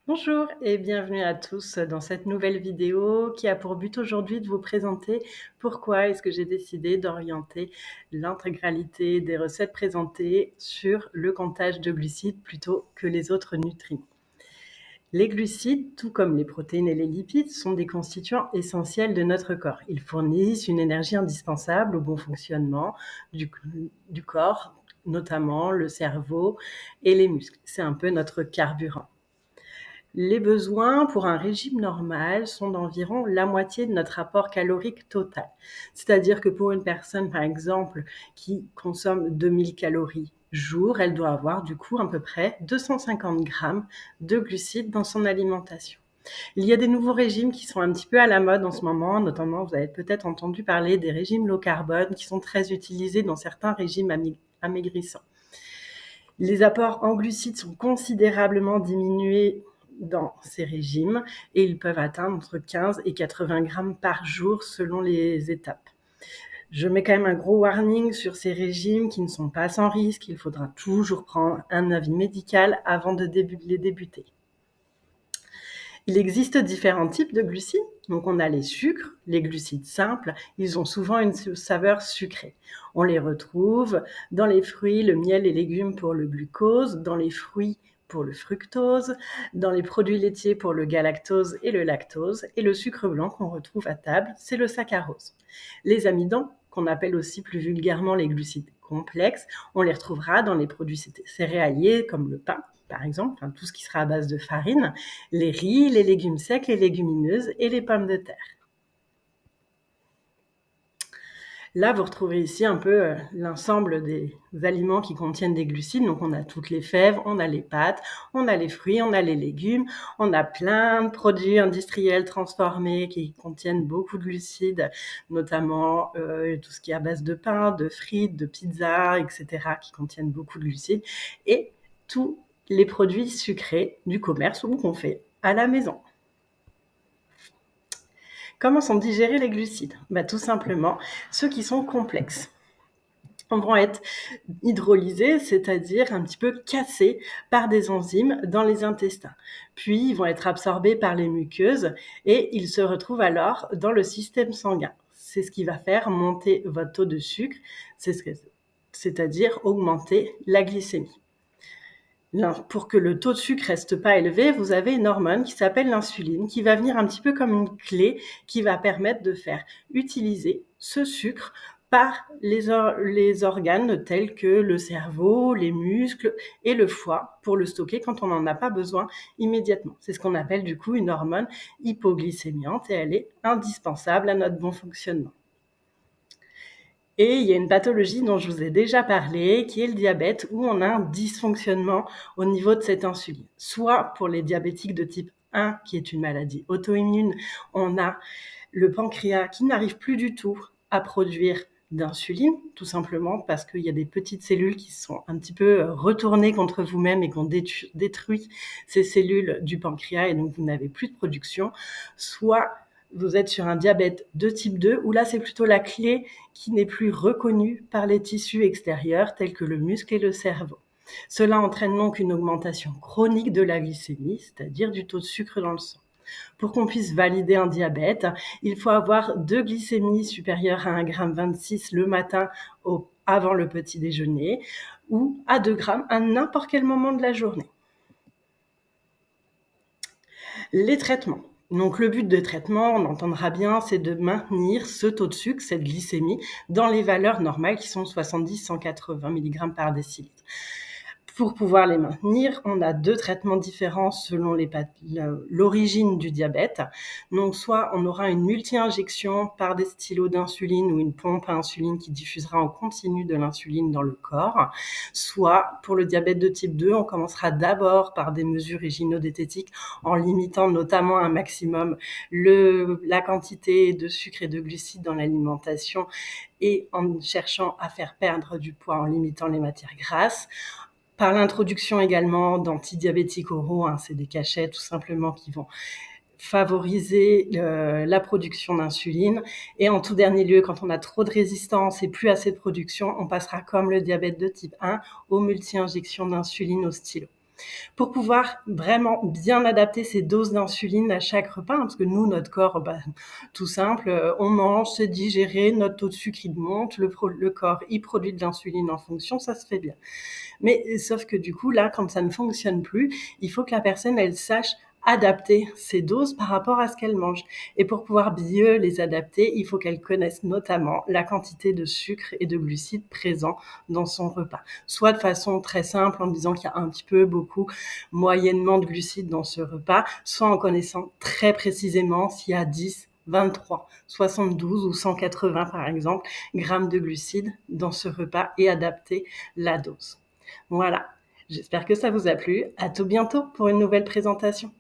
Bonjour et bienvenue à tous dans cette nouvelle vidéo qui a pour but aujourd'hui de vous présenter pourquoi est-ce que j'ai décidé d'orienter l'intégralité des recettes présentées sur le comptage de glucides plutôt que les autres nutriments. Les glucides, tout comme les protéines et les lipides, sont des constituants essentiels de notre corps. Ils fournissent une énergie indispensable au bon fonctionnement du corps, notamment le cerveau et les muscles. C'est un peu notre carburant. Les besoins pour un régime normal sont d'environ la moitié de notre apport calorique total. C'est-à-dire que pour une personne, par exemple, qui consomme 2000 calories jour, elle doit avoir du coup à peu près 250 grammes de glucides dans son alimentation. Il y a des nouveaux régimes qui sont un petit peu à la mode en ce moment, notamment vous avez peut-être entendu parler des régimes low carbone qui sont très utilisés dans certains régimes amaigrissants. Les apports en glucides sont considérablement diminués dans ces régimes et ils peuvent atteindre entre 15 et 80 grammes par jour selon les étapes. Je mets quand même un gros warning sur ces régimes qui ne sont pas sans risque. Il faudra toujours prendre un avis médical avant de les débuter. Il existe différents types de glucides. Donc on a les sucres, les glucides simples, ils ont souvent une saveur sucrée. On les retrouve dans les fruits, le miel et légumes pour le glucose, dans les fruits pour le fructose, dans les produits laitiers pour le galactose et le lactose, et le sucre blanc qu'on retrouve à table, c'est le saccharose. Les amidons, qu'on appelle aussi plus vulgairement les glucides complexes, on les retrouvera dans les produits céréaliers comme le pain, par exemple, tout ce qui sera à base de farine, les riz, les légumes secs, les légumineuses et les pommes de terre. Là, vous retrouvez ici un peu l'ensemble des aliments qui contiennent des glucides. Donc, on a toutes les fèves, on a les pâtes, on a les fruits, on a les légumes, on a plein de produits industriels transformés qui contiennent beaucoup de glucides, notamment tout ce qui est à base de pain, de frites, de pizza, etc., qui contiennent beaucoup de glucides. Et tous les produits sucrés du commerce ou qu'on fait à la maison. Comment sont digérés les glucides ? Tout simplement, ceux qui sont complexes vont être hydrolysés, c'est-à-dire un petit peu cassés par des enzymes dans les intestins. Puis, ils vont être absorbés par les muqueuses et ils se retrouvent alors dans le système sanguin. C'est ce qui va faire monter votre taux de sucre, c'est-à-dire augmenter la glycémie. Pour que le taux de sucre reste pas élevé, vous avez une hormone qui s'appelle l'insuline, qui va venir un petit peu comme une clé qui va permettre de faire utiliser ce sucre par les organes tels que le cerveau, les muscles et le foie pour le stocker quand on n'en a pas besoin immédiatement. C'est ce qu'on appelle du coup une hormone hypoglycémiante et elle est indispensable à notre bon fonctionnement. Et il y a une pathologie dont je vous ai déjà parlé, qui est le diabète, où on a un dysfonctionnement au niveau de cette insuline. Soit pour les diabétiques de type 1, qui est une maladie auto-immune, on a le pancréas qui n'arrive plus du tout à produire d'insuline, tout simplement parce qu'il y a des petites cellules qui sont un petit peu retournées contre vous-même et qui ont détruit ces cellules du pancréas et donc vous n'avez plus de production. Soit vous êtes sur un diabète de type 2, où là, c'est plutôt la clé qui n'est plus reconnue par les tissus extérieurs, tels que le muscle et le cerveau. Cela entraîne donc une augmentation chronique de la glycémie, c'est-à-dire du taux de sucre dans le sang. Pour qu'on puisse valider un diabète, il faut avoir 2 glycémies supérieures à 1,26 g le matin avant le petit déjeuner ou à 2 g à n'importe quel moment de la journée. Les traitements. Donc le but de traitement, on entendra bien, c'est de maintenir ce taux de sucre, cette glycémie, dans les valeurs normales qui sont 70-180 mg par décilitre. Pour pouvoir les maintenir, on a 2 traitements différents selon l'origine du diabète. Donc soit on aura une multi-injection par des stylos d'insuline ou une pompe à insuline qui diffusera en continu de l'insuline dans le corps. Soit pour le diabète de type 2, on commencera d'abord par des mesures hygiéno-diététiques en limitant notamment un maximum la quantité de sucre et de glucides dans l'alimentation et en cherchant à faire perdre du poids en limitant les matières grasses. Par l'introduction également d'antidiabétiques oraux, c'est des cachets tout simplement qui vont favoriser la production d'insuline. Et en tout dernier lieu, quand on a trop de résistance et plus assez de production, on passera comme le diabète de type 1 aux multi-injections d'insuline au stylo. Pour pouvoir vraiment bien adapter ces doses d'insuline à chaque repas, parce que nous, notre corps, tout simple, on mange, c'est digéré, notre taux de sucre, il monte, le corps, il produit de l'insuline en fonction, ça se fait bien. Mais sauf que du coup, là, quand ça ne fonctionne plus, il faut que la personne, elle sache adapter ses doses par rapport à ce qu'elle mange. Et pour pouvoir mieux les adapter, il faut qu'elle connaisse notamment la quantité de sucre et de glucides présents dans son repas. Soit de façon très simple en disant qu'il y a un petit peu, beaucoup, moyennement de glucides dans ce repas, soit en connaissant très précisément s'il y a 10, 23, 72 ou 180 par exemple grammes de glucides dans ce repas et adapter la dose. Voilà, j'espère que ça vous a plu. À tout bientôt pour une nouvelle présentation.